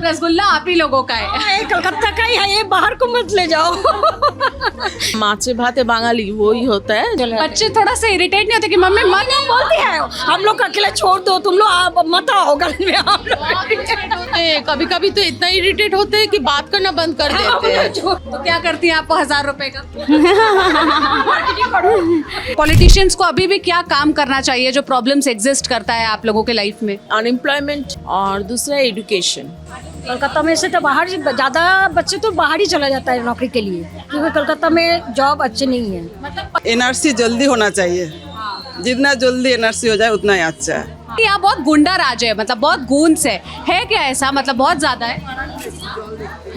रसगुल्ला आप ही लोगों का है। ये कलकत्ता का ही है, ये बाहर को मत ले जाओ। माचे भाते बाঙाली वही होता है। बच्चे थोड़ा सा इरिटेट नहीं होते कि मम्मी मन बोलती है हम लोग को अकेले छोड़ दो, तुम लोग मत आओ गली में। हम लोग कभी कभी तो इतना इरिटेट होते हैं कि बात करना बंद कर देते हैं। तो क्या करती हैं आपको 1000 रुपए का? पॉलिटिशियंस को अभी भी क्या काम करना चाहिए जो प्रॉब्लम्स एग्जिस्ट करता है आप लोगों के लाइफ में? अनएम्प्लॉयमेंट और दूसरा एजुकेशन। कलकत्ता में से तो बाहर ज़्यादा बच्चे तो बाहर ही चला जाता है नौकरी के लिए, क्योंकि कलकत्ता में जॉब अच्छे नहीं है। एनआरसी जल्दी होना चाहिए, जितना जल्दी एनआरसी हो जाए उतना ही अच्छा है। यहाँ बहुत गुंडा राज है, मतलब बहुत गूंज है क्या ऐसा? मतलब बहुत ज्यादा है।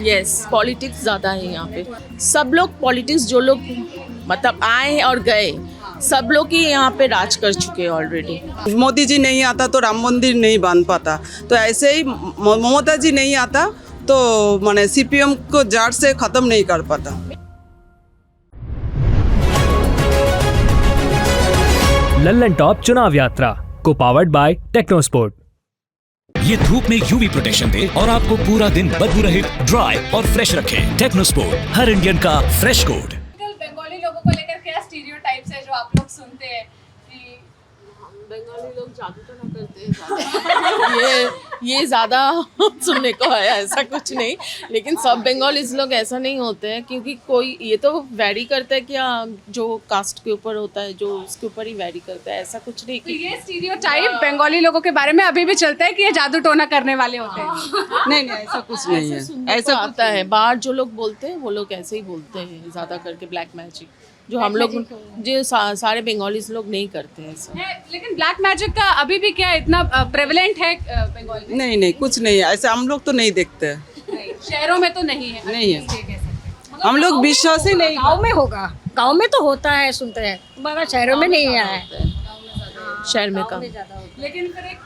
यस, पॉलिटिक्स ज़्यादा है यहाँ पे। सब लोग पॉलिटिक्स, जो लोग मतलब आए और गए, सब लोग ही यहाँ पे राज कर चुके हैं ऑलरेडी। मोदी जी नहीं आता तो राम मंदिर नहीं बन पाता, तो ऐसे ही ममता जी नहीं आता तो माने सीपीएम को जड़ से खत्म नहीं कर पाता। लल्लन टॉप चुनाव यात्रा को पावर्ड बाय टेक्नोस्पोर्ट। ये धूप में यूवी प्रोटेक्शन दे और आपको पूरा दिन बदबू रहित, ड्राई और फ्रेश रखे। टेक्नोस्पोर्ट, हर इंडियन का फ्रेश कोड। बंगाली लोगों को लेकर क्या स्टीरियोटाइप्स है जो आप लोग सुनते हैं कि बंगाली लोग जादू तो ना करते हैं ये ज़्यादा सुनने को आया, ऐसा कुछ नहीं। लेकिन सब बंगालीज लोग ऐसा नहीं होते हैं, क्योंकि कोई ये तो वैरी करता है कि जो कास्ट के ऊपर होता है, जो उसके ऊपर ही वैरी करता है, ऐसा कुछ नहीं। तो ये स्टीरियोटाइप बंगाली लोगों के बारे में अभी भी चलता है कि ये जादू टोना करने वाले होते हैं। नहीं ऐसा कुछ नहीं है, ऐसा आता है। बाहर जो लोग बोलते हैं वो लोग ऐसे ही बोलते हैं ज़्यादा करके, ब्लैक मैजिक, जो हम लोग जो सारे बंगालीज लोग नहीं करते हैं ऐसा। लेकिन ब्लैक मैजिक का अभी भी क्या इतना प्रेवलेंट है बंगाल में? नहीं कुछ नहीं है, ऐसे हम लोग तो नहीं देखते हैं। शहरों में तो नहीं है। नहीं है, हम लोग विश्वास ही नहीं। गाँव में होगा, गाँव में तो होता है, सुनते हैं, मगर शहरों में नहीं है। शहर में कम। लेकिन फिर एक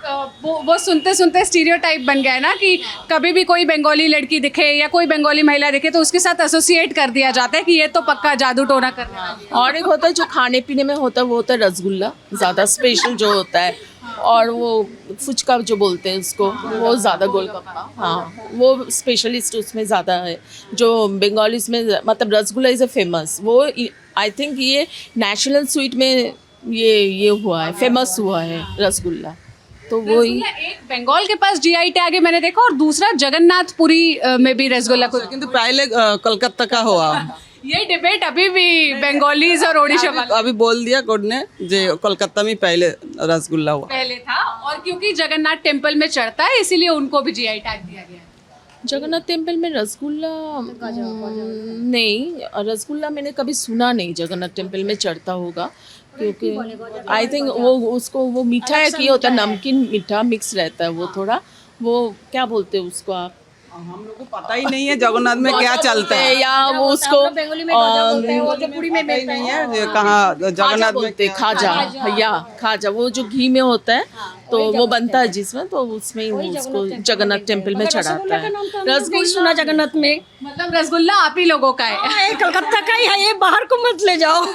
वो सुनते सुनते स्टीरियोटाइप बन गया है ना कि कभी भी कोई बंगाली लड़की दिखे या कोई बंगाली महिला दिखे तो उसके साथ एसोसिएट कर दिया जाता है कि ये तो पक्का जादू टोना करने वाली है। और एक होता है जो खाने पीने में होता है, वो होता है रसगुल्ला, ज़्यादा स्पेशल जो होता है। और वो फुचका जो बोलते हैं उसको, वो ज़्यादा गोलगप्पा, हाँ वो स्पेशलिस्ट उसमें ज़्यादा है। जो बंगालीज में मतलब रसगुल्ला इज़ अ फेमस, वो आई थिंक ये नेशनल स्वीट में ये हुआ है, फेमस हुआ है रसगुल्ला। तो वो ही एक बंगाल के पास जीआई टैग है मैंने देखा, और दूसरा जगन्नाथपुरी में भी रसगुल्ला को। किंतु पहले कलकत्ता का हुआ। ये डिबेट अभी भी बंगालीज और ओडिशा वाले अभी बोल दिया कोर्ट ने जो कलकत्ता में पहले रसगुल्ला हुआ पहले था, और क्योंकि जगन्नाथ टेम्पल में चढ़ता है इसीलिए उनको भी जीआई टैग दिया गया है। जगन्नाथ टेम्पल में रसगुल्ला नहीं, रसगुल्ला मैंने कभी सुना नहीं जगन्नाथ टेम्पल में चढ़ता होगा, क्योंकि आई थिंक वो उसको वो मीठा है कि होता है, नमकीन मीठा मिक्स रहता है, वो थोड़ा वो क्या बोलते हैं उसको आप? हम लोग को पता ही नहीं है जगन्नाथ में क्या चलता है, या वो उसको नहीं है कहाँ जगन्नाथ में खाजा, या खाजा वो जो घी में होता है तो वो बनता है जिसमें, तो उसमें ही उसको जगन्नाथ टेम्पल में चढ़ाता है। रसगुल्ला सुना जगन्नाथ में, मतलब रसगुल्ला आप ही लोगों का है। ये कलकत्ता का ही है, ये बाहर को मत ले जाओ।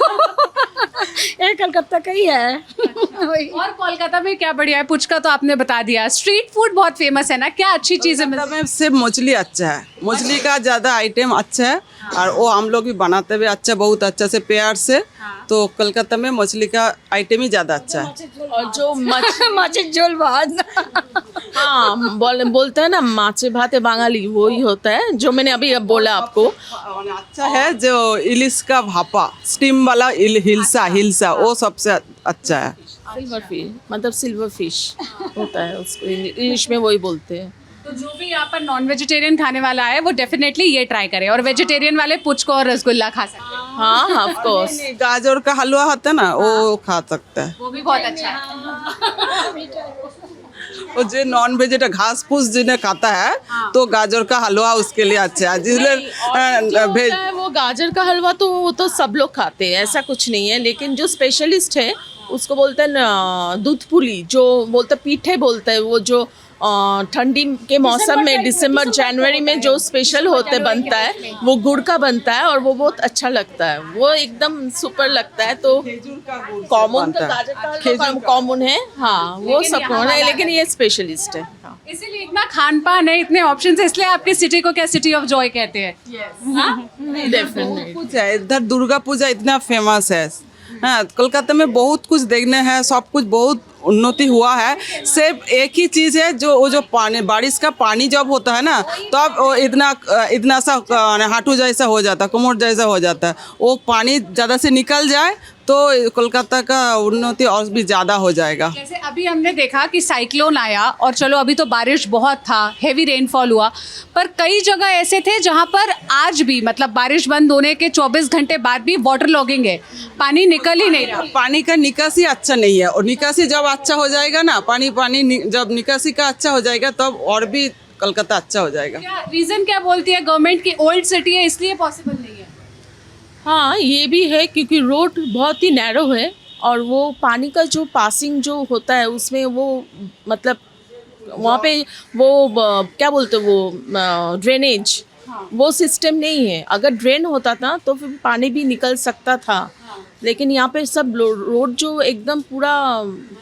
ये कलकत्ता का ही है। और कोलकाता में क्या बढ़िया है? पुचका तो आपने बता दिया। स्ट्रीट फूड बहुत फेमस है ना, क्या अच्छी चीजें मिलती में सिर्फ मछली अच्छा है, मछली का ज़्यादा आइटम अच्छा है, और वो हम लोग भी बनाते हुए अच्छा, बहुत अच्छा से प्यार से। तो कलकत्ता में मछली का आइटम ही ज़्यादा अच्छा है। और जो माछी झोल भात, हाँ बोलते हैं ना माचे भाते बाঙाली, वो ही होता है जो मैंने अभी अब बोला आपको। अच्छा है जो इलिश का भापा, स्टीम वाला हिलसा वो सबसे अच्छा है। सिल्वर फिश, मतलब सिल्वर फिश होता है, उसको इंग्लिश में वही बोलते हैं। तो जो भी यहाँ पर नॉन वेजिटेरियन खाने वाला है वो डेफिनेटली ये ट्राई करे, और वेजिटेरियन वाले पुचको और रसगुल्ला खा सकते हैं। हाँ ऑफ कोर्स। गाजर का हलवा होता है ना, वो खा सकता है, वो भी बहुत अच्छा है। और जो नॉन वेजिटेरियन घास फूस जिन्हें खाता है तो गाजर का हलवा उसके लिए अच्छा है। जिसलिए वो गाजर का हलवा तो वो तो सब लोग खाते हैं, ऐसा कुछ नहीं है। लेकिन जो स्पेशलिस्ट है उसको बोलते हैं दूध पुली, जो बोलते पीठे बोलते हैं, वो जो ठंडी के मौसम में दिसंबर जनवरी में जो स्पेशल होते बनता है वो गुड़ का बनता है और वो बहुत अच्छा लगता है, वो एकदम सुपर लगता है। तो कॉमन तो गाजर का कॉमन है, हाँ वो सब है, लेकिन ये स्पेशलिस्ट है। हाँ। इसीलिए इतना खान पान है, इतने ऑप्शन है, इसलिए आपकी सिटी को क्या सिटी ऑफ जॉय कहते हैं। डेफिनेटली कुछ है इधर, दुर्गा पूजा इतना फेमस है। हाँ, कोलकाता में बहुत कुछ देखने हैं, सब कुछ बहुत उन्नति हुआ है। सिर्फ एक ही चीज़ है, जो वो जो पानी, बारिश का पानी जब होता है ना, तब वो इतना सा हाथू जैसा हो जाता है, कमर जैसा हो जाता है। वो पानी ज़्यादा से निकल जाए तो कोलकाता का उन्नति और भी ज़्यादा हो जाएगा। जैसे अभी हमने देखा कि साइक्लोन आया और चलो अभी तो बारिश बहुत था, हेवी रेनफॉल हुआ, पर कई जगह ऐसे थे जहां पर आज भी मतलब बारिश बंद होने के 24 घंटे बाद भी वाटर लॉगिंग है, पानी निकल ही नहीं रहा। पानी का निकासी अच्छा नहीं है, और निकासी जब अच्छा हो जाएगा ना, जब निकासी का अच्छा हो जाएगा तब और भी कोलकाता अच्छा हो जाएगा। क्या रीजन क्या बोलती है गवर्नमेंट की ओल्ड सिटी है इसलिए पॉसिबल नहीं है? हाँ ये भी है, क्योंकि रोड बहुत ही नैरो है और वो पानी का जो पासिंग जो होता है उसमें वो मतलब वहाँ पे वो क्या बोलते हैं वो ड्रेनेज वो सिस्टम नहीं है। अगर ड्रेन होता था तो फिर पानी भी निकल सकता था, लेकिन यहाँ पे सब रोड जो एकदम पूरा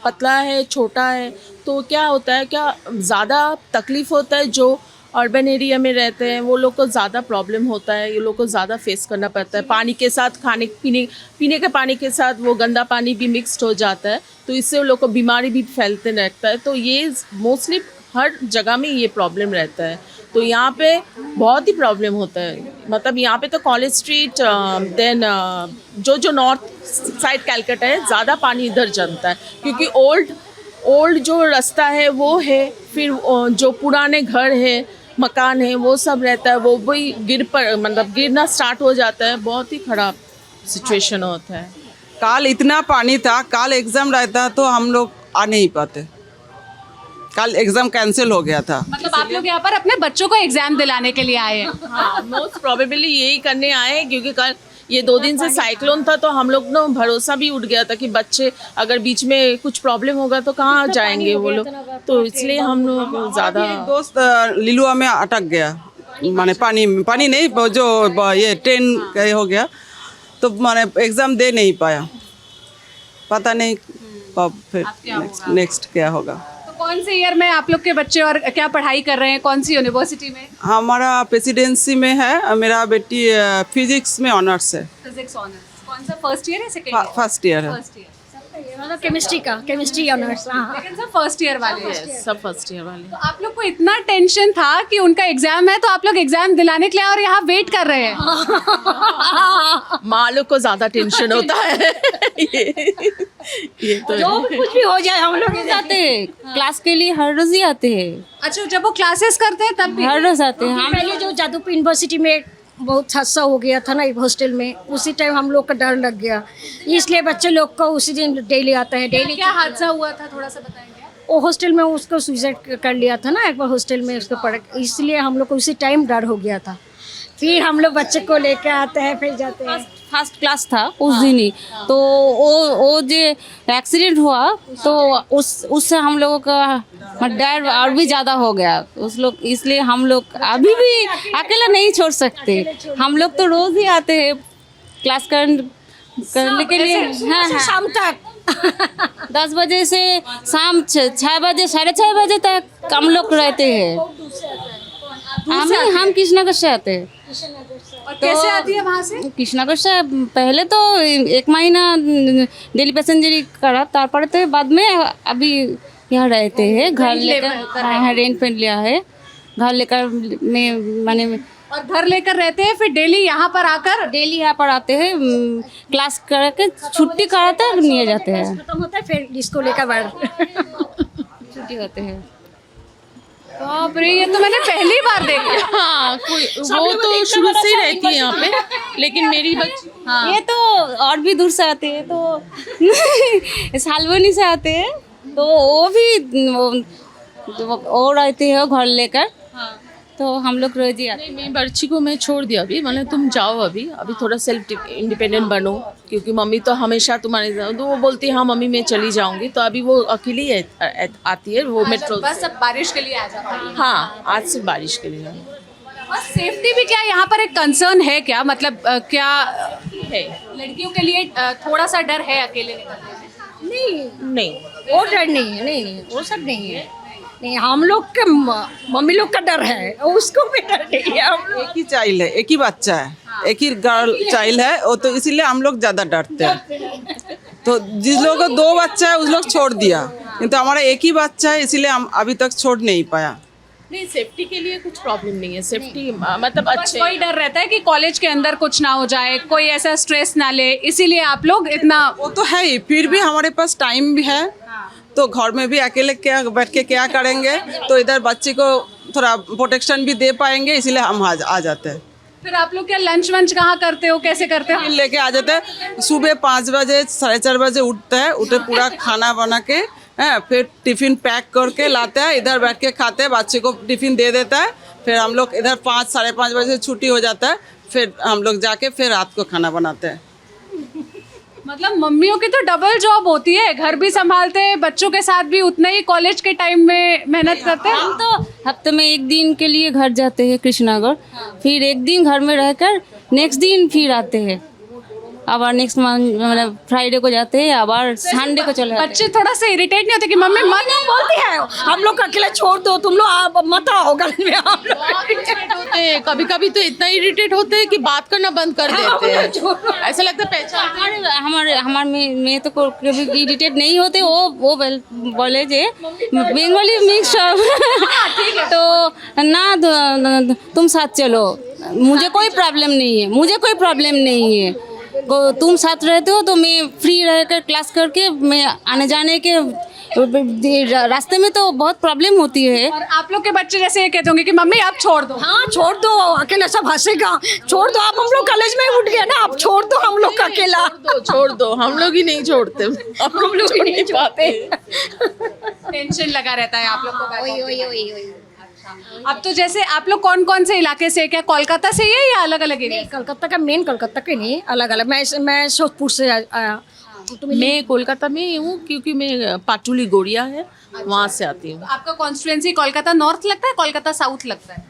पतला है, छोटा है, तो क्या होता है, क्या ज़्यादा तकलीफ़ होता है जो अर्बन एरिया में रहते हैं वो लोग को ज़्यादा प्रॉब्लम होता है, ये लोग को ज़्यादा फेस करना पड़ता है। पानी के साथ पीने के पानी के साथ वो गंदा पानी भी मिक्सड हो जाता है, तो इससे वो लोग को बीमारी भी फैलते रहता है। तो ये मोस्टली हर जगह में ये प्रॉब्लम रहता है, तो यहाँ पे बहुत ही प्रॉब्लम होता है। मतलब यहाँ पे तो कॉलेज स्ट्रीट देन जो नॉर्थ साइड कैलकाटा है, ज़्यादा पानी इधर जमता है, क्योंकि ओल्ड जो रास्ता है वो है, फिर जो पुराने घर है, मकान है, वो सब रहता है, वो भी गिरना स्टार्ट हो जाता है, बहुत ही ख़राब सिचुएशन होता है। काल इतना पानी था, काल एग्ज़ाम रहता तो हम लोग आ नहीं पाते, कल एग्ज़ाम कैंसिल हो गया था। मतलब आप लोग यहाँ पर अपने बच्चों को एग्जाम दिलाने के लिए आए हैं? हाँ, मोस्ट प्रोबेबली यही करने आए हैं, क्योंकि कल ये 2 दिन से साइक्लोन था, तो हम लोग ना भरोसा भी उठ गया था कि बच्चे अगर बीच में कुछ प्रॉब्लम होगा तो कहाँ जाएंगे वो लोग, तो इसलिए हम लोग ज़्यादा। एक दोस्त लिलुआ में अटक गया, माने पानी नहीं, जो ये ट्रेन का हो गया, तो माने एग्ज़ाम दे नहीं पाया, पता नहीं कब फिर नेक्स्ट क्या होगा। कौन से ईयर में आप लोग के बच्चे और क्या पढ़ाई कर रहे हैं, कौन सी यूनिवर्सिटी में? हमारा प्रेसिडेंसी में है, मेरा बेटी फिजिक्स में ऑनर्स है। फिजिक्स ऑनर्स कौन सा, फर्स्ट ईयर है सेकंड ईयर? फर्स्ट ईयर है। First year. मतलब केमिस्ट्री ऑनर्स। लेकिन सब फर्स्ट ईयर वाले हैं। सब फर्स्ट ईयर वाले। तो आप लोग को इतना टेंशन था कि उनका एग्जाम है, तो आप लोग एग्जाम दिलाने के लिए और यहाँ वेट कर रहे हैं। माँ लोग को ज़्यादा टेंशन होता है। ये तो जो भी कुछ भी हो जाए हम लोग जाते हैं क्लास के लिए, हर रोज ही आते हैं, अच्छा, जब वो क्लासेस करते हैं तब भी? हर रोज आते हैं। हम पहले जो जादवपुर यूनिवर्सिटी में बहुत हादसा हो गया था ना एक हॉस्टल में, उसी टाइम हम लोग का डर लग गया, इसलिए बच्चे लोग को उसी दिन डेली आता है। डेली क्या हादसा हुआ था, थोड़ा सा बताएंगे? वो हॉस्टल में उसको सुसाइड कर लिया था ना एक बार हॉस्टल में उसको पढ़, इसलिए हम लोग को उसी टाइम डर हो गया था। फिर हम लोग बच्चे को लेकर आते हैं, फिर जाते हैं। फर्स्ट क्लास था उस दिन ही, तो वो जो एक्सीडेंट हुआ तो उससे हम लोगों का डर और भी ज़्यादा हो गया उस लोग, इसलिए हम लोग अभी भी अकेला नहीं छोड़ सकते। हम लोग तो रोज़ ही आते हैं क्लास करने के लिए। हाँ, शाम तक 10 बजे से शाम 6 बजे 6:30 बजे तक हम लोग रहते हैं। हम कृष्णनगर से आते हैं। और कैसे आती है वहाँ से? कृष्णनगर से पहले तो 1 महीना डेली पैसेंजर करा, तारपर तो बाद में अभी यहाँ रहते हैं, घर लेकर। हाँ, रेंट पे लिया है, घर लेकर में माने और घर लेकर रहते हैं, फिर डेली यहाँ पर आकर डेली यहाँ पर आते हैं, क्लास करके छुट्टी कराते हैं, लिए जाते हैं, खत्म होता है फिर इसको लेकर बाहर छुट्टी होते हैं। बाप रे, ये तो मैंने पहली बार देखा। हाँ, वो तो शुरू से रहती है यहाँ पे, लेकिन मेरी बच्ची ये तो और भी दूर से आते हैं, तो सालबनी से आते हैं, तो वो भी वो रहते हैं घर लेकर। तो हम लोग रोज ही आते हैं। मेरी बच्ची को मैं छोड़ दिया अभी, मतलब तुम जाओ अभी थोड़ा सेल्फ इंडिपेंडेंट बनो, क्योंकि मम्मी तो हमेशा तुम्हारे साथ, तो वो बोलती है हाँ मम्मी मैं चली जाऊंगी, तो अभी वो अकेली आती है वो मेट्रो बस अब बारिश के लिए आ जाता है। हाँ आज सिर्फ बारिश के लिए और सेफ्टी भी क्या यहाँ पर एक कंसर्न है क्या, मतलब क्या है। लड़कियों के लिए थोड़ा सा डर है अकेले निकलने में? नहीं वो डर नहीं है, नहीं वो सब नहीं है। नहीं, हम लोग के मम्मी लोग का डर है, उसको भी डर नहीं है। हम लोग एक ही चाइल्ड है, एक ही बच्चा है, एक ही गर्ल चाइल्ड है, वो तो इसीलिए हम लोग ज़्यादा डरते हैं। तो जिस लोगों को 2 बच्चा है उस लोग छोड़ दिया, नहीं तो हमारा एक ही बच्चा है इसीलिए हम अभी तक छोड़ नहीं पाया। नहीं, सेफ्टी के लिए कुछ प्रॉब्लम नहीं है, सेफ्टी मतलब बस अच्छे। कोई डर रहता है कि कॉलेज के अंदर कुछ ना हो जाए, कोई ऐसा स्ट्रेस ना ले, इसीलिए आप लोग इतना। वो तो है ही, फिर भी हमारे पास टाइम भी है, तो घर में भी अकेले क्या बैठ के क्या करेंगे, तो इधर बच्चे को थोड़ा प्रोटेक्शन भी दे पाएंगे, इसीलिए हम आ जाते हैं। फिर आप लोग क्या लंच वंच कहाँ करते हो, कैसे करते हो? टिफिन लेके आ जाते हैं, सुबह 5 बजे 4:30 बजे उठते हैं, उठे पूरा खाना बना के फिर टिफिन पैक करके लाते हैं, इधर बैठ के खाते हैं, बच्चे को टिफिन दे देता है, फिर हम लोग इधर 5 साढ़े 5 बजे छुट्टी हो जाता है, फिर हम लोग जाके फिर रात को खाना बनाते हैं। मतलब मम्मियों की तो डबल जॉब होती है, घर भी संभालते हैं, बच्चों के साथ भी उतना ही कॉलेज के टाइम में मेहनत करते हैं। हम तो हफ्ते में 1 दिन के लिए घर जाते हैं कृष्णनगर, फिर 1 दिन घर में रहकर नेक्स्ट दिन फिर आते हैं, आबार नेक्स्ट मतलब फ्राइडे को जाते हैं, आबार संडे को चले जाते हैं। बच्चे थोड़ा सा इरिटेट नहीं होते कि मम्मी मत बोलती है हम लोग अकेले छोड़ दो, तुम लोग आप मत आओ घर में। हम लोग होते हैं कभी कभी तो इतना इरिटेट होते हैं कि बात करना बंद कर देते हैं, ऐसा लगता है पहचान। हमारे में तो कभी इरिटेट नहीं होते, वो बोले जे बंगाली मिक्स तो ना तुम साथ चलो, मुझे कोई प्रॉब्लम नहीं है, मुझे कोई प्रॉब्लम नहीं है, तुम साथ रहते हो तो मैं फ्री रहकर क्लास करके मैं आने जाने के रास्ते में तो बहुत प्रॉब्लम होती है। और आप लोग के बच्चे जैसे ये कहते होंगे कि मम्मी आप छोड़ दो। हाँ छोड़ दो, अकेले सब हंसेगा, छोड़ दो आप, हम लोग कॉलेज में उठ गए ना, आप छोड़ दो हम लोग का अकेला। छोड़ दो, हम लोग ही नहीं छोड़ते, हम लोग ही नहीं पाते। टेंशन लगा रहता है आप लोग को। अब तो जैसे आप लोग कौन कौन से इलाके से, क्या कोलकाता से ही है या अलग अलग एरिया? कलकत्ता का मेन, कलकत्ता के नहीं, अलग अलग। मैं सोदपुर से आया। मैं कोलकाता में हूँ क्योंकि मैं पाटुली गोड़िया है, वहाँ से आती हूँ। आपका कॉन्स्टिट्यूएंसी कोलकाता नॉर्थ लगता है, कोलकाता साउथ लगता है?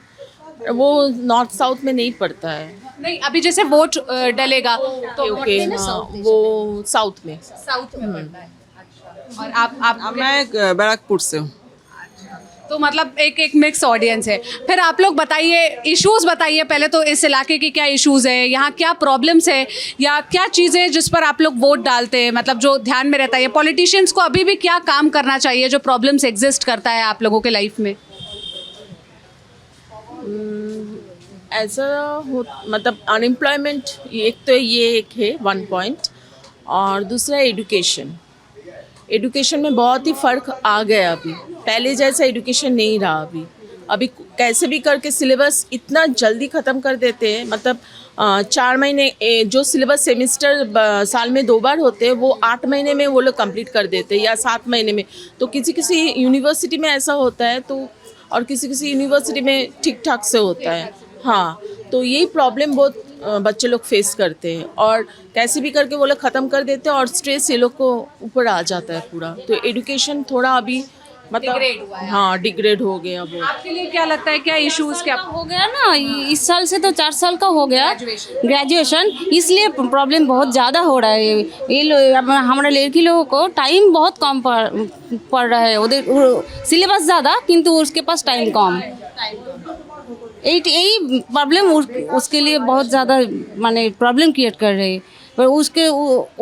वो नॉर्थ साउथ में नहीं पड़ता है। नहीं, अभी जैसे वोट डलेगा तो ओके हाँ, वो साउथ में। साउथ में पड़ता है। अच्छा। और आप मैं बैरकपुर से हूँ। तो मतलब एक मिक्स ऑडियंस है। फिर आप लोग बताइए, इश्यूज बताइए पहले तो, इस इलाके की क्या इश्यूज है, यहाँ क्या प्रॉब्लम्स है, या क्या चीज़ें हैं जिस पर आप लोग वोट डालते हैं, मतलब जो ध्यान में रहता है। पॉलिटिशियंस को अभी भी क्या काम करना चाहिए जो प्रॉब्लम्स एग्जिस्ट करता है आप लोगों के लाइफ में? ऐसा हो मतलब अनएम्प्लॉयमेंट एक तो ये एक है 1 पॉइंट, और दूसरा एजुकेशन। एजुकेशन में बहुत ही फ़र्क आ गया, अभी पहले जैसा एजुकेशन नहीं रहा। अभी कैसे भी करके सिलेबस इतना जल्दी ख़त्म कर देते हैं, मतलब 4 महीने जो सिलेबस सेमिस्टर साल में 2 बार होते हैं वो 8 महीने में वो लोग कंप्लीट कर देते हैं या 7 महीने में। तो किसी किसी यूनिवर्सिटी में ऐसा होता है, तो और किसी किसी यूनिवर्सिटी में ठीक ठाक से होता है। हाँ, तो यही प्रॉब्लम बहुत बच्चे लोग फेस करते हैं, और कैसे भी करके वो लोग ख़त्म कर देते हैं, और स्ट्रेस ये लोग को ऊपर आ जाता है पूरा। तो एजुकेशन थोड़ा अभी डिग्रेड हुआ मतलब है। हाँ डिग्रेड हो गया वो। आपके लिए क्या लगता है, क्या इश्यूज क्या हो गया ना, इस साल से तो 4 साल का हो गया ग्रेजुएशन, इसलिए प्रॉब्लम बहुत ज़्यादा हो रहा है। ये हमारे लड़की लोगों को टाइम बहुत कम पड़ रहा है, उधर सिलेबस ज़्यादा किंतु उसके पास टाइम कम। यही प्रॉब्लम उसके लिए बहुत ज़्यादा माने प्रॉब्लम क्रिएट कर रही है। उसके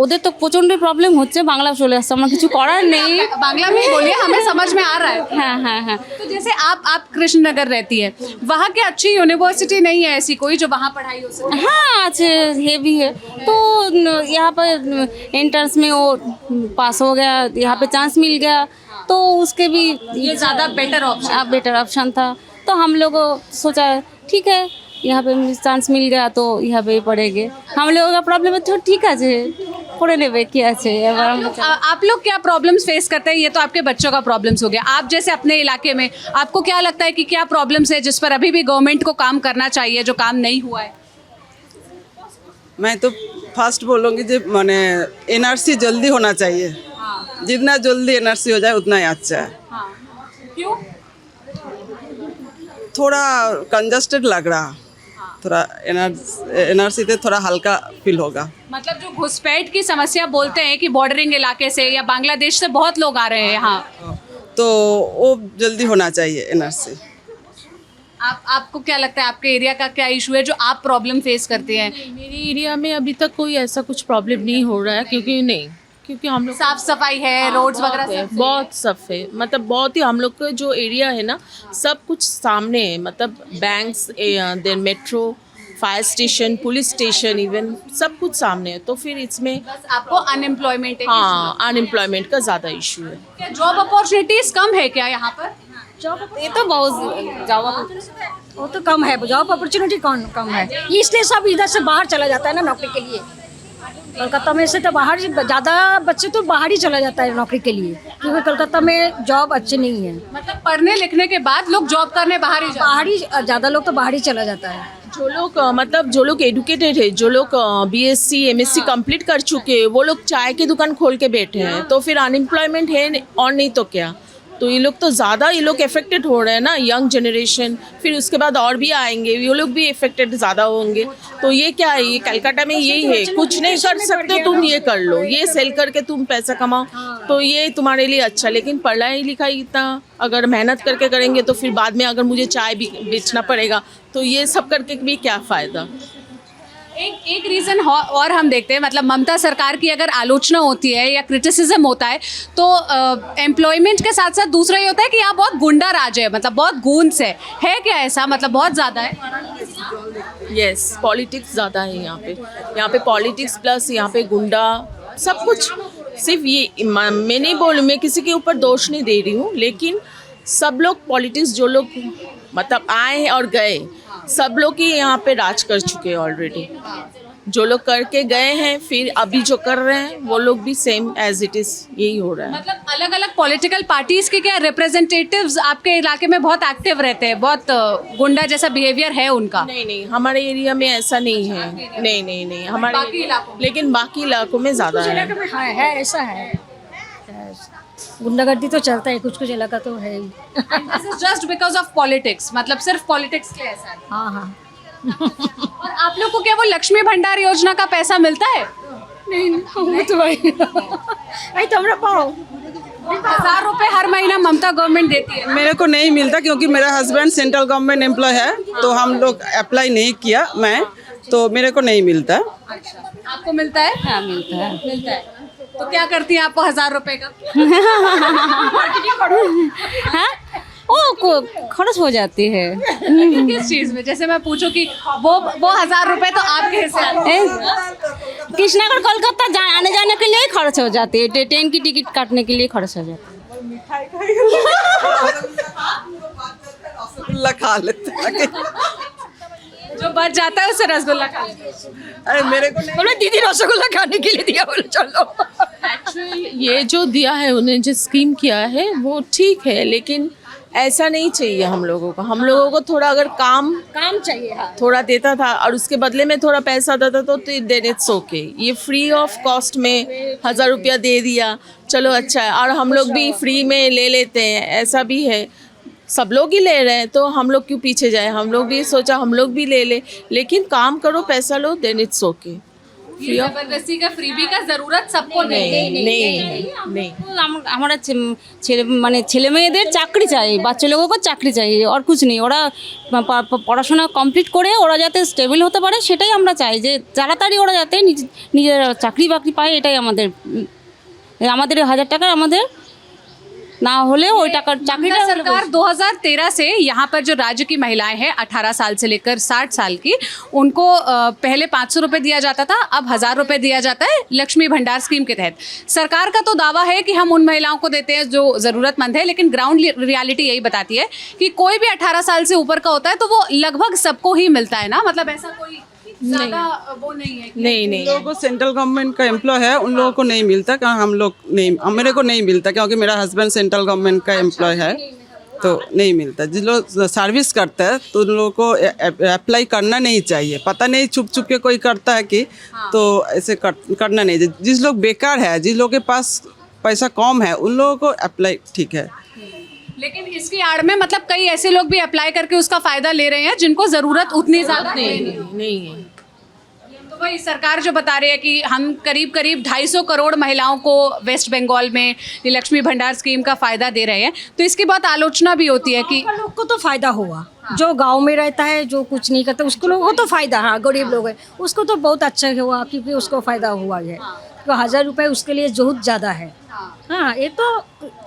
ওদের তো প্রচন্ড প্রবলেম হচ্ছে, বাংলা চলে আসছে, আমরা কিছু করার নেই। बांग्ला में ही बोलिए, हमें समझ में आ रहा है। हाँ हाँ हाँ। तो जैसे आप कृष्णनगर रहती है, वहाँ की अच्छी यूनिवर्सिटी नहीं है ऐसी कोई जो वहाँ पढ़ाई हो सके? हाँ अच्छे है भी है, तो यहाँ पर एंट्रेंस में वो पास हो गया, यहाँ पे चांस मिल गया, तो उसके भी ये ज़्यादा बेटर ऑप्शन था। तो हम लोग सोचा ठीक है यहाँ पे चांस मिल गया तो यहाँ पे पढ़ेंगे। हम लोगों का प्रॉब्लम है तो ठीक है पढ़े नेबे क्या है। आप लोग क्या प्रॉब्लम्स फेस करते हैं? ये तो आपके बच्चों का प्रॉब्लम्स हो गया। आप जैसे अपने इलाके में आपको क्या लगता है कि क्या प्रॉब्लम्स है जिस पर अभी भी गवर्नमेंट को काम करना चाहिए, जो काम नहीं हुआ है? मैं तो फर्स्ट बोलूँगी जी माने एनआरसी जल्दी होना चाहिए। जितना जल्दी एनआरसी हो जाए उतना ही अच्छा है। क्यों? थोड़ा कंजस्टेड लग रहा, थोड़ा एनआरसी से थोड़ा हल्का फील होगा। मतलब जो घुसपैठ की समस्या बोलते हैं कि बॉर्डरिंग इलाके से या बांग्लादेश से बहुत लोग आ रहे हैं यहाँ, तो वो जल्दी होना चाहिए एनआरसी। आपको क्या लगता है आपके एरिया का क्या इशू है जो आप प्रॉब्लम फेस करते हैं? मेरे एरिया में अभी तक कोई ऐसा कुछ प्रॉब्लम नहीं हो रहा है, क्योंकि हम लोग साफ सफाई है, रोड्स वगैरह सब बहुत सफ है, मतलब बहुत ही हम लोग का जो एरिया है ना सब कुछ सामने है, मतलब banks, then metro, fire station, police station, even सब कुछ सामने है। तो फिर इसमें बस आपको अनएम्प्लॉयमेंट है? हाँ अनएम्प्लॉयमेंट का ज़्यादा इशू है। क्या जॉब अपॉर्चुनिटीज कम है क्या यहाँ पर? ये तो बहुत जॉब वो तो कम है, जॉब अपॉर्चुनिटी कम है, इसलिए सब इधर से बाहर चला जाता है ना नौकरी के लिए। कोलकाता में से तो बाहर ज़्यादा बच्चे तो बाहर ही चला जाता है नौकरी के लिए, क्योंकि कोलकाता में जॉब अच्छी नहीं है। मतलब पढ़ने लिखने के बाद लोग जॉब करने बाहर ही बाहर ही ज़्यादा लोग तो बाहर ही चला जाता है। जो लोग एडुकेटेड है, जो लोग बीएससी एमएससी कंप्लीट कर चुके हैं, वो लोग चाय की दुकान खोल के बैठे हैं, तो फिर अनएम्प्लॉयमेंट है और नहीं तो क्या। तो ये लोग तो ज़्यादा ये लोग इफेक्टेड हो रहे हैं ना, यंग जनरेशन, फिर उसके बाद और भी आएंगे, ये लोग भी इफेक्टेड ज़्यादा होंगे। तो ये क्या है, ये कलकत्ता में यही है, कुछ नहीं कर सकते तुम ये कर लो, ये सेल करके तुम पैसा कमाओ, तो ये तुम्हारे लिए अच्छा। लेकिन पढ़ाई लिखाई इतना अगर मेहनत करके करेंगे तो फिर बाद में अगर मुझे चाय भी बेचना पड़ेगा, तो ये सब करके भी क्या फ़ायदा। एक रीज़न और हम देखते हैं, मतलब ममता सरकार की अगर आलोचना होती है या क्रिटिसिज्म होता है तो एम्प्लॉयमेंट के साथ साथ दूसरा ये होता है कि यहाँ बहुत गुंडा राज है, मतलब बहुत गूंज है क्या ऐसा? मतलब बहुत ज़्यादा है। यस, पॉलिटिक्स ज़्यादा है यहाँ पे पॉलिटिक्स प्लस यहाँ पे गुंडा सब कुछ। सिर्फ ये मैं नहीं मैं किसी के ऊपर दोष नहीं दे रही हूँ, लेकिन सब लोग पॉलिटिक्स जो लोग मतलब आए हैं और गए, सब लोग ही यहाँ पे राज कर चुके हैं ऑलरेडी। जो लोग करके गए हैं, फिर अभी जो कर रहे हैं वो लोग भी सेम एज इट इज़ यही हो रहा है। मतलब अलग अलग पॉलिटिकल पार्टीज के क्या रिप्रेजेंटेटिव्स आपके इलाके में बहुत एक्टिव रहते हैं, बहुत गुंडा जैसा बिहेवियर है उनका? नहीं, हमारे एरिया में ऐसा नहीं है। नहीं हमारे बाकी इलाकों में? लेकिन बाकी इलाकों में ज़्यादा है। है ऐसा है, गुंडागर्दी तो चलता है, कुछ इलाका तो है ही। This is just because of politics, मतलब सिर्फ पॉलिटिक्स के ऐसा है? हाँ। और आप लोग को क्या वो लक्ष्मी भंडार योजना का पैसा मिलता है? नहीं तो भाई तो हमरा पाओ 1000 रुपए हर महीना ममता गवर्नमेंट देती है। मेरे को नहीं मिलता क्योंकि मेरा हस्बैंड सेंट्रल गवर्नमेंट एम्प्लॉय है, तो हम लोग अप्लाई नहीं किया मैं, तो मेरे को नहीं मिलता। आपको मिलता है? हाँ मिलता है। तो क्या करती हैं आपको 1000 रुपए का? हाँ वो खर्च हो जाती है। किस चीज में? जैसे मैं पूछूं कि वो 1000 रुपए तो आपके हिस्से आते हैं। कृष्णागढ़ कोलकाता आने जाने के लिए ही खर्च हो जाती है, ट्रेन की टिकट काटने के लिए खर्च हो जाती है। रसगुल्ला खा लेते हैं। जो बच जाता है उससे रसगुल्ला खा लेते हैं। अरे मेरे को नहीं। बोले दीदी रसगुल्ला खाने के लिए दिया, बोले चलो। एक्चुअली ये जो दिया है उन्हें, जो स्कीम किया है वो ठीक है, लेकिन ऐसा नहीं चाहिए हम लोगों को थोड़ा अगर काम चाहिए। हाँ। थोड़ा देता था और उसके बदले में थोड़ा पैसा देता तो देन इट्स ओके। ये फ्री ऑफ कॉस्ट में 1000 रुपया दे दिया, चलो अच्छा है, और हम लोग भी फ्री में ले लेते हैं, ऐसा भी है। सब लोग ही ले रहे हैं तो हम लोग क्यों पीछे जाए, हम लोग भी सोचा हम लोग भी ले ले, लेकिन काम करो पैसा लो देन इट्स ओके। जबरदस्ती का फ्रीबी का जरूरत सबको नहीं। हमारा মানে ছেলে মেয়েদের চাকরি চাই, বাচ্চা লোগों চাকরি চাই, আর कुछ नहीं। ওরা পড়াশোনা কমপ্লিট করে ওরা যাতে স্টেবল হতে পারে সেটাই আমরা চাই, যে তাড়াতাড়ি ওরা যাতে নিজের চাকরি বাকরি পায়, এটাই আমাদের 1000 টাকা আমাদের ना होले वो चाकरी। सरकार 2013 से यहाँ पर जो राज्य की महिलाएं हैं 18 साल से लेकर 60 साल की, उनको पहले 500 रुपये दिया जाता था, अब 1000 रुपये दिया जाता है लक्ष्मी भंडार स्कीम के तहत। सरकार का तो दावा है कि हम उन महिलाओं को देते हैं जो ज़रूरतमंद है, लेकिन ग्राउंड रियलिटी यही बताती है कि कोई भी 18 साल से ऊपर का होता है तो वो लगभग सबको ही मिलता है ना, मतलब ऐसा कोई ज़्यादा वो नहीं है। नहीं लोगों को सेंट्रल गवर्नमेंट का एम्प्लॉय है, उन लोगों को नहीं मिलता, क्योंकि हम लोग नहीं, मेरे को नहीं मिलता क्योंकि मेरा हस्बैंड सेंट्रल गवर्नमेंट का एम्प्लॉय है, तो नहीं मिलता। जिस लोग सर्विस करते हैं तो उन लोगों को अप्लाई करना नहीं चाहिए। पता नहीं छुप छुप के कोई करता है कि तो ऐसे करना नहीं चाहिए। जिस लोग बेकार है, जिस लोगों के पास पैसा कम है, उन लोगों को अप्लाई ठीक है। लेकिन इसकी आड़ में मतलब कई ऐसे लोग भी अप्लाई करके उसका फायदा ले रहे हैं जिनको जरूरत उतनी ज्यादा नहीं है। तो वही सरकार जो बता रही है कि हम करीब करीब 250 करोड़ महिलाओं को वेस्ट बंगाल में ये लक्ष्मी भंडार स्कीम का फायदा दे रहे हैं, तो इसकी बहुत आलोचना भी होती है कि लोग को तो फायदा हुआ, जो गांव में रहता है, जो कुछ नहीं करता, उसको लोगों को तो फायदा, हाँ गरीब लोग है उसको तो बहुत अच्छा हुआ क्योंकि उसको फायदा हुआ है। तो 1000 रुपये उसके लिए बहुत ज़्यादा है। हाँ ये तो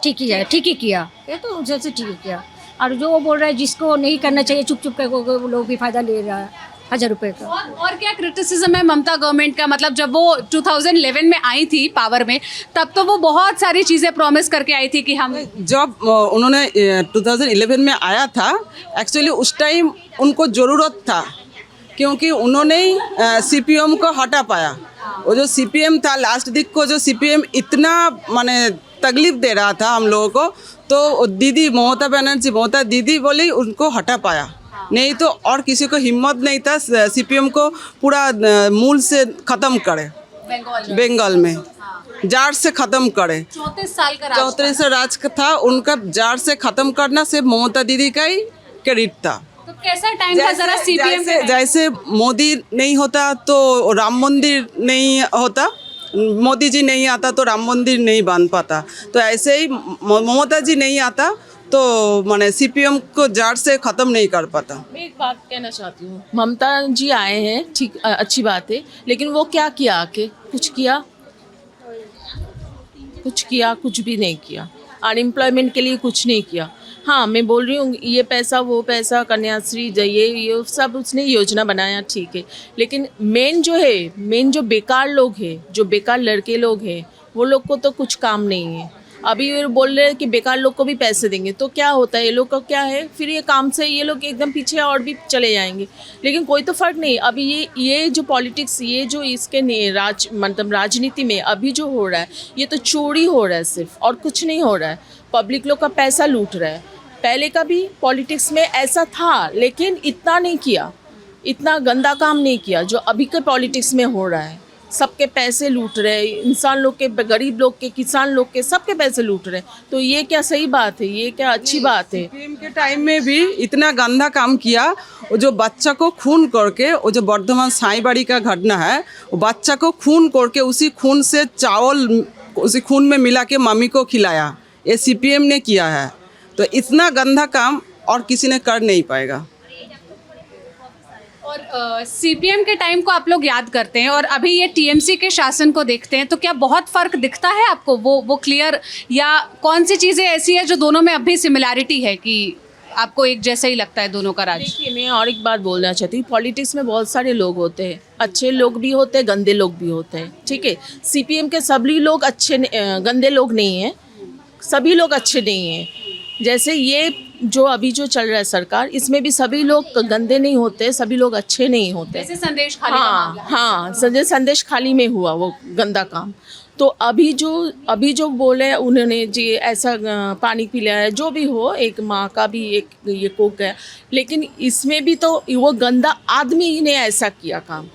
ठीक ही है, ठीक ही किया, ये तो उसे ठीक ही किया। और जो वो बोल रहा है जिसको नहीं करना चाहिए चुप चुप कर वो लोग भी फायदा ले रहा है 1000 रुपये का। और क्या क्रिटिसिज्म है ममता गवर्नमेंट का? मतलब जब वो 2011 में आई थी पावर में, तब तो वो बहुत सारी चीज़ें प्रॉमिस करके आई थी कि हम जब उन्होंने 2011 में आया था, एक्चुअली उस टाइम उनको ज़रूरत था क्योंकि उन्होंने CPM को हटा पाया। वो जो CPM था लास्ट दिक को, जो CPM इतना माने तकलीफ दे रहा था हम लोगों को, तो दीदी ममता बनर्जी, ममता दीदी बोली उनको हटा पाया। नहीं तो और किसी को हिम्मत नहीं था CPM को पूरा मूल से ख़त्म करे, बंगाल में जाड़ से ख़त्म करे। 34 साल का राज 34 से राज था उनका, जाड़ से ख़त्म करना सिर्फ ममता दीदी का ही क्रेडिट था। तो कैसा टाइम था जरा CPM का? जैसे मोदी नहीं होता तो राम मंदिर नहीं होता, मोदी जी नहीं आता तो राम मंदिर नहीं बन पाता, तो ऐसे ही ममता जी नहीं आता तो माने CPM को जड़ से ख़त्म नहीं कर पाता। मैं एक बात कहना चाहती हूँ, ममता जी आए हैं, ठीक अच्छी बात है, लेकिन वो क्या किया आके? कुछ किया? कुछ भी नहीं किया। अनएम्प्लॉयमेंट के लिए कुछ नहीं किया। हाँ मैं बोल रही हूँ ये पैसा वो पैसा, कन्याश्री ये सब उसने योजना बनाया, ठीक है, लेकिन मेन जो बेकार लोग हैं, जो बेकार लड़के लोग हैं, वो लोग को तो कुछ काम नहीं है। अभी ये बोल रहे हैं कि बेकार लोग को भी पैसे देंगे, तो क्या होता है, ये लोग का क्या है, फिर ये काम से ये लोग एकदम पीछे और भी चले जाएंगे, लेकिन कोई तो फ़र्क नहीं। अभी ये जो पॉलिटिक्स, ये जो इसके मतलब राजनीति में अभी जो हो रहा है, ये तो चोरी हो रहा है सिर्फ, और कुछ नहीं हो रहा है। पब्लिक लोग का पैसा लूट रहा है। पहले का भी पॉलिटिक्स में ऐसा था, लेकिन इतना नहीं किया, इतना गंदा काम नहीं किया जो अभी के पॉलिटिक्स में हो रहा है। सबके पैसे लूट रहे, इंसान लोग के, गरीब लोग के, किसान लोग के, सबके पैसे लूट रहे। तो ये क्या सही बात है? ये क्या अच्छी बात है? CPM के टाइम में भी इतना गंदा काम किया। वो जो बच्चा को खून करके, वो जो बर्धमान साईबाड़ी का घटना है, वो बच्चा को खून करके उसी खून से चावल उसी खून में मिला के मम्मी को खिलाया, ये CPM ने किया है। तो इतना गंदा काम और किसी ने कर नहीं पाएगा। और CPM के टाइम को आप लोग याद करते हैं और अभी ये TMC के शासन को देखते हैं, तो क्या बहुत फ़र्क दिखता है आपको? वो क्लियर, या कौन सी चीज़ें ऐसी है जो दोनों में अभी सिमिलैरिटी है कि आपको एक जैसा ही लगता है दोनों का राज? देखिए मैं और एक बात बोलना चाहती हूँ, पॉलिटिक्स में बहुत सारे लोग होते हैं, अच्छे लोग भी होते हैं, गंदे लोग भी होते हैं, ठीक है। CPM के सभी लोग गंदे लोग नहीं हैं, सभी लोग अच्छे नहीं हैं। जैसे ये जो अभी जो चल रहा है सरकार, इसमें भी सभी लोग गंदे नहीं होते, सभी लोग अच्छे नहीं होते। जैसे संदेश खाली का मामला। हाँ संदेश खाली में हुआ वो गंदा काम। तो अभी जो बोले उन्होंने जी ऐसा पानी पिलाया, जो भी हो, एक माँ का भी एक ये कोक है, लेकिन इसमें भी तो वो गंदा आदमी ने ऐसा किया काम,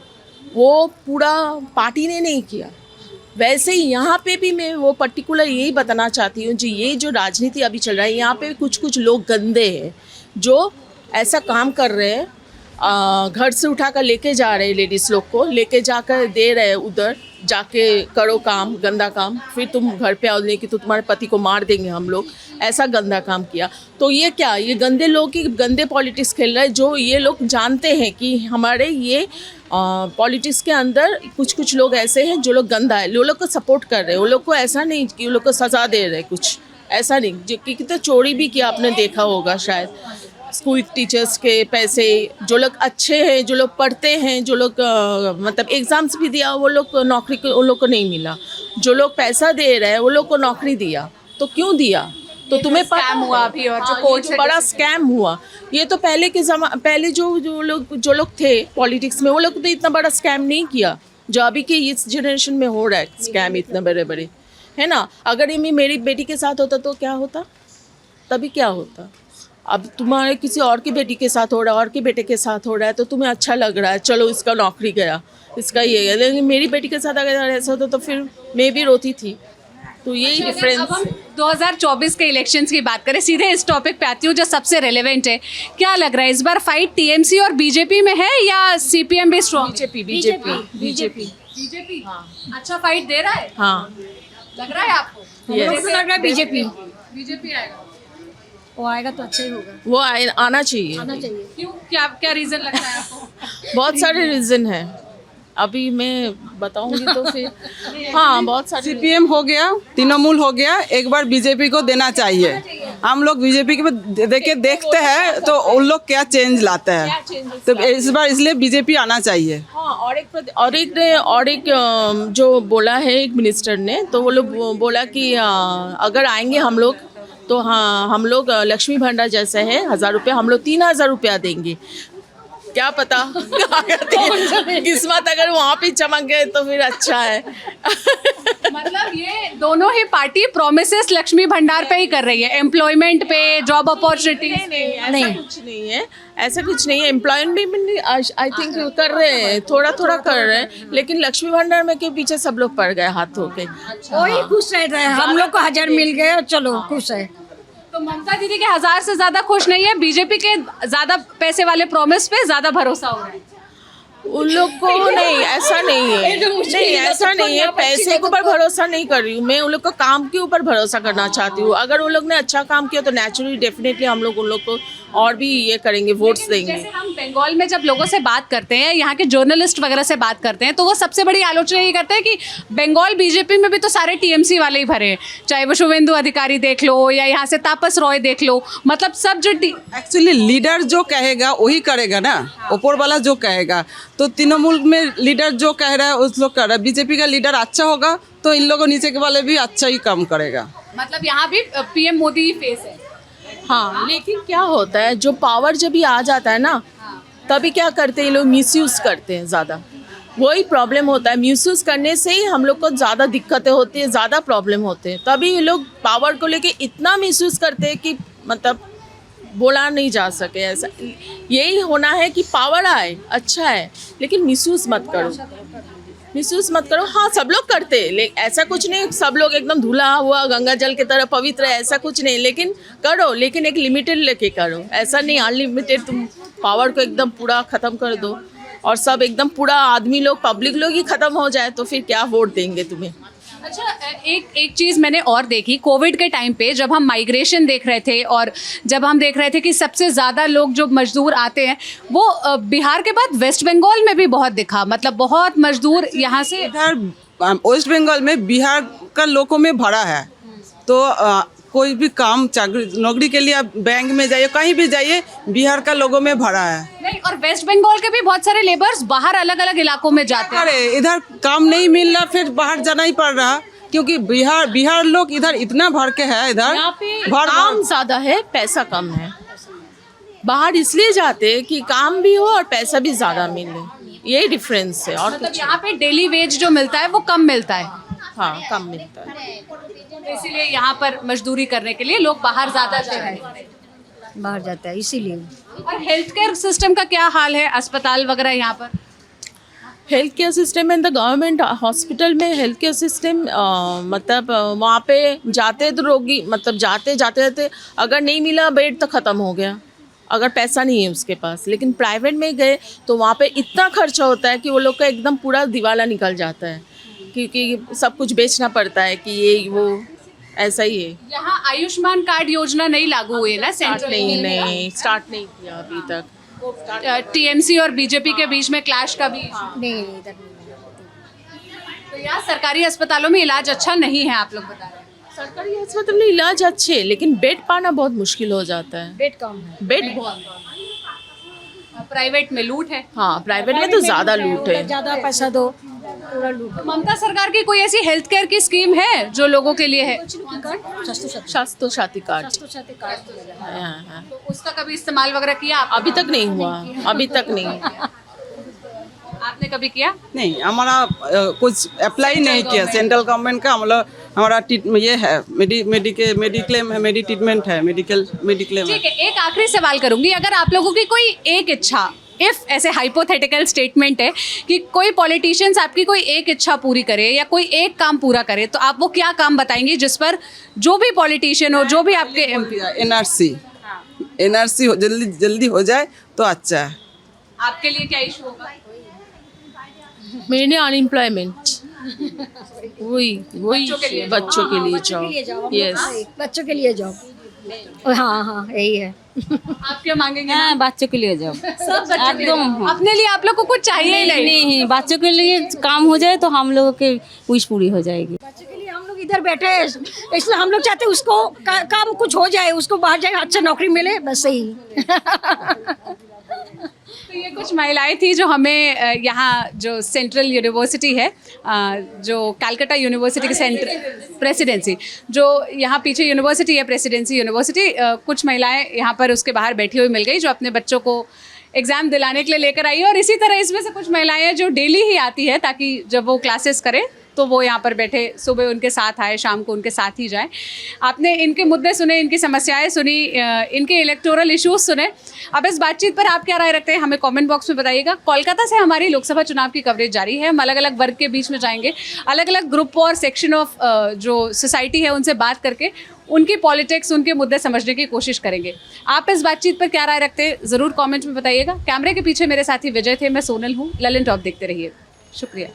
वो पूरा पार्टी ने नहीं किया। वैसे ही यहाँ पे भी मैं वो पर्टिकुलर यही बताना चाहती हूँ जी, ये जो राजनीति अभी चल रहा है, यहाँ पे कुछ लोग गंदे हैं जो ऐसा काम कर रहे हैं, घर से उठा कर लेके जा रहे हैं, लेडीज़ लोग को लेके जाकर दे रहे हैं, उधर जाके करो काम, गंदा काम, फिर तुम घर पे आओ नहीं कि तो तुम्हारे पति को मार देंगे हम लोग, ऐसा गंदा काम किया। तो ये क्या, ये गंदे लोग की गंदे पॉलिटिक्स खेल रहे हैं, जो ये लोग जानते हैं कि हमारे ये पॉलिटिक्स के अंदर कुछ लोग ऐसे हैं जो लोग गंदा है, वो लोग को सपोर्ट कर रहे हैं, वो लोग को ऐसा नहीं कि वो लोग को सज़ा दे रहे, कुछ ऐसा नहीं। क्योंकि तो चोरी भी किया, आपने देखा होगा शायद, स्कूल टीचर्स के पैसे, जो लोग अच्छे हैं, जो लोग पढ़ते हैं, जो लोग मतलब एग्ज़ाम्स भी दिया, वो लोग नौकरी को उन लोग को नहीं मिला, जो लोग पैसा दे रहे हैं वो लोग को नौकरी दिया। तो क्यों दिया? तो तुम्हें पता हुआ अभी, और जो हाँ, कोर्ट ये से जो बड़ा स्कैम हुआ, ये तो पहले जो लोग थे पॉलिटिक्स में, वो लोग तो इतना बड़ा स्कैम नहीं किया जो अभी के इस जनरेशन में हो रहा है स्कैम, इतना बड़े है ना। अगर ये मेरी बेटी के साथ होता तो क्या होता, तभी क्या होता? अब तुम्हारे किसी और की बेटी के साथ हो रहा है, और के बेटे के साथ हो रहा है, तो तुम्हें अच्छा लग रहा है, चलो इसका नौकरी गया, इसका ये है। लेकिन मेरी बेटी के साथ अगर ऐसा होता तो फिर मैं भी रोती थी। तो यही अब डिफरेंस। हम 2024 के इलेक्शंस की बात करें, सीधे इस टॉपिक पे आती हूँ जो सबसे रेलेवेंट है। क्या लग रहा है इस बार फाइट टीएमसी और बीजेपी में है या सीपीएम भी स्ट्रॉन्ग? बीजेपी। बीजेपी अच्छा फाइट दे रहा है, हाँ लग रहा है आपको? Yes. हमको लग रहा है बीजेपी बीजेपी आएगा, वो आएगा तो अच्छा ही होगा, वो आना चाहिए। आना चाहिए। क्यों, क्या क्या रीजन लगता है आपको? बहुत सारे रीज़न हैं, अभी मैं बताऊंगी तो फिर। हाँ, बहुत सारे सीपीएम हो गया, तृणमूल हो गया, एक बार बीजेपी को देना चाहिए। हम लोग बीजेपी के देखते हैं तो उन लोग क्या चेंज लाते हैं, तो इस बार इसलिए बीजेपी आना चाहिए। हाँ, और एक जो बोला है एक मिनिस्टर ने, तो वो लोग बोला कि अगर आएंगे हम लोग तो हाँ, हम लोग लक्ष्मी भंडार जैसे है 1000 रुपया, हम लोग 3000 रुपया देंगे। क्या पता किस्मत अगर वहाँ पे चमक गए तो फिर अच्छा है। मतलब ये दोनों ही पार्टी प्रोमिसेस लक्ष्मी भंडार पे ही कर रही है, एम्प्लॉयमेंट पे, जॉब अपॉर्चुनिटी। ऐसा कुछ नहीं है, ऐसा कुछ नहीं है। एम्प्लॉयमेंट आई थिंक कर रहे हैं, थोड़ा थोड़ा कर रहे हैं, लेकिन लक्ष्मी भंडार में के पीछे सब लोग पड़ गए हाथ धो के। वही खुश रहता है, हम लोग को 1000 मिल गए, चलो खुश है। तो ममता दीदी के 1000 से ज्यादा खुश नहीं है, बीजेपी के ज्यादा पैसे वाले प्रॉमिस पे ज्यादा भरोसा हो रहा है। उन लोग को नहीं, ऐसा नहीं है, नहीं ऐसा नहीं है। पैसे के ऊपर भरोसा नहीं कर रही हूँ मैं, उन लोग का काम के ऊपर भरोसा करना चाहती हूँ। अगर उन लोग ने अच्छा काम किया तो नेचुरली डेफिनेटली हम लोग उन लोग को और भी ये करेंगे, वोट्स देंगे। जैसे हम बंगाल में जब लोगों से बात करते हैं, यहाँ के जर्नलिस्ट वगैरह से बात करते हैं, तो वो सबसे बड़ी आलोचना ये करते हैं कि बंगाल बीजेपी में भी तो सारे टीएमसी वाले ही भरे हैं, चाहे वो शुभेंदु अधिकारी देख लो या यहाँ से तापस रॉय देख लो, मतलब सब जो एक्चुअली लीडर जो कहेगा वही करेगा ना, ऊपर वाला जो कहेगा। तो तृणमूल में लीडर जो कह रहा है उस लोग कर रहा है, बीजेपी का लीडर अच्छा होगा तो इन लोगों नीचे के वाले भी अच्छा ही काम करेगा। मतलब यहाँ भी पीएम मोदी ही फेस है। हाँ, लेकिन क्या होता है, जो पावर जब भी आ जाता है ना, तभी क्या करते हैं ये लोग, मिसयूज़ करते हैं ज़्यादा। वही प्रॉब्लम होता है, मिसयूज़ करने से ही हम लोग को ज़्यादा दिक्कतें होती है, ज़्यादा प्रॉब्लम होते हैं। तभी ये लोग पावर को लेके इतना मिसयूज़ करते हैं कि मतलब बोला नहीं जा सके। ऐसा यही होना है कि पावर आए, अच्छा है, लेकिन मिसयूज़ मत करो, मिसयूज़ मत करो। हाँ, सब लोग करते हैं, लेकिन ऐसा कुछ नहीं सब लोग एकदम धुला हुआ गंगा जल की तरह पवित्र है, ऐसा कुछ नहीं। लेकिन करो, लेकिन एक लिमिटेड लेके करो। ऐसा नहीं अनलिमिटेड तुम पावर को एकदम पूरा ख़त्म कर दो और सब एकदम पूरा आदमी लोग, पब्लिक लोग ही ख़त्म हो जाए तो फिर क्या वोट देंगे तुम्हें। अच्छा, एक चीज़ मैंने और देखी कोविड के टाइम पे, जब हम माइग्रेशन देख रहे थे और जब हम देख रहे थे कि सबसे ज़्यादा लोग जो मजदूर आते हैं वो बिहार के बाद वेस्ट बंगाल में भी बहुत दिखा, मतलब बहुत मजदूर यहाँ से। इधर वेस्ट बंगाल में बिहार का लोगों में भरा है, तो कोई भी काम चाकरी नौकरी के लिए आप बैंक में जाइए, कहीं भी जाइए, बिहार का लोगों में भरा है। नहीं, और वेस्ट बंगाल के भी बहुत सारे लेबर्स बाहर अलग अलग इलाकों में जाते हैं। अरे इधर काम नहीं मिल रहा, फिर बाहर जाना ही पड़ रहा, क्योंकि बिहार लोग इधर इतना भर के है, इधर यहाँ पे काम ज़्यादा है, पैसा कम है। बाहर इसलिए जाते हैं कि काम भी हो और पैसा भी ज़्यादा मिले, यही डिफरेंस है। और मतलब कुछ यहाँ पे डेली वेज जो मिलता है वो कम मिलता है, हाँ, कम मिलता है। इसीलिए यहाँ पर मजदूरी करने के लिए लोग बाहर ज़्यादा जाते हैं। बाहर जाता है इसीलिए। और हेल्थ केयर सिस्टम का क्या हाल है, अस्पताल वगैरह यहाँ पर? Health care system in the government hospital में हेल्थ केयर सिस्टम मतलब वहाँ पे जाते तो रोगी मतलब जाते अगर नहीं मिला बेड तो ख़त्म हो गया, अगर पैसा नहीं है उसके पास। लेकिन प्राइवेट में गए तो वहाँ पे इतना खर्चा होता है कि वो लोग का एकदम पूरा दिवाला निकल जाता है, क्योंकि सब कुछ बेचना पड़ता है कि ये वो ऐसा ही है। यहाँ आयुष्मान कार्ड योजना नहीं लागू हुई है ना, सेंट्रल नहीं स्टार्ट नहीं किया अभी तक। टीएमसी और बीजेपी के बीच में क्लैश का भी। नहीं इधर नहीं। तो यहाँ सरकारी अस्पतालों में इलाज अच्छा नहीं है, आप लोग बता रहे हैं। सरकारी अस्पताल में इलाज अच्छे, लेकिन बेड पाना बहुत मुश्किल हो जाता है। बेड कम है, बेड बहुत, प्राइवेट में लूट है। हाँ, प्राइवेट में तो ज़्यादा लूट है। ज़्यादा पैसा दो पूरा लूट। ममता सरकार की कोई ऐसी हेल्थ केयर की स्कीम है जो लोगों के लिए है? स्वास्थ्य साथी कार्ड, हाँ। तो उसका कभी इस्तेमाल वगैरह किया आप? अभी तक नहीं हुआ, अभी तक नहीं। आप आपने कभी किया? नहीं, हमारा कुछ अप्लाई नहीं किया सेंट्रल गवर्नमेंट का। हमारा ये है मेडिक्लेम है, ट्रीटमेंट है, मेडिक्लेम है। ठीक है, एक आखिरी सवाल करूंगी, अगर आप लोगों की कोई एक इच्छा, इफ ऐसे हाइपोथेटिकल स्टेटमेंट है कि कोई पॉलिटिशियंस आपकी कोई एक इच्छा पूरी करे या कोई एक काम पूरा करे, तो आप वो क्या काम बताएंगे जिस पर जो भी पॉलिटिशियन हो, जो भी आपके एनआरसी जल्दी हो जाए तो अच्छा है। आपके लिए क्या इशू होगा? मेरे लिए अनएम्प्लॉयमेंट, वही बच्चों के लिए जॉब। यस, बच्चों के लिए जॉब। हाँ यही है। आप क्या मांगेंगे? हाँ, बच्चों के लिए जॉब। सब बच्चों के लिए। एकदम। अपने लिए आप लोग को कुछ चाहिए ही नहीं। नहीं, बच्चों के लिए काम हो जाए तो हम लोगों की विश पूरी हो जाएगी। बच्चे के लिए हम लोग इधर बैठे हैं, इसलिए हम लोग चाहते हैं उसको काम कुछ हो जाए, उसको बाहर जाए अच्छा नौकरी मिले, बस यही। तो ये कुछ महिलाएं थी जो हमें यहाँ जो सेंट्रल यूनिवर्सिटी है, जो कलकत्ता यूनिवर्सिटी की सेंट्रल प्रेसिडेंसी, जो यहाँ पीछे यूनिवर्सिटी है, प्रेसिडेंसी यूनिवर्सिटी, कुछ महिलाएं यहाँ पर उसके बाहर बैठी हुई मिल गई जो अपने बच्चों को एग्ज़ाम दिलाने के लिए लेकर आई है। और इसी तरह इसमें से कुछ महिलाएं हैं जो डेली ही आती है ताकि जब वो क्लासेस करें तो वो यहाँ पर बैठे, सुबह उनके साथ आए, शाम को उनके साथ ही जाए। आपने इनके मुद्दे सुने, इनकी समस्याएं सुनी, इनके इलेक्टोरल इश्यूज सुने। अब इस बातचीत पर आप क्या राय रखते हैं हमें कमेंट बॉक्स में बताइएगा। कोलकाता से हमारी लोकसभा चुनाव की कवरेज जारी है। हम अलग अलग वर्ग के बीच में जाएंगे, अलग अलग ग्रुप और सेक्शन ऑफ जो सोसाइटी है उनसे बात करके उनकी पॉलिटिक्स, उनके मुद्दे समझने की कोशिश करेंगे। आप इस बातचीत पर क्या राय रखते हैं ज़रूर कॉमेंट में बताइएगा। कैमरे के पीछे मेरे साथी विजय थे, मैं सोनल हूँ। ललन टॉप देखते रहिए। शुक्रिया।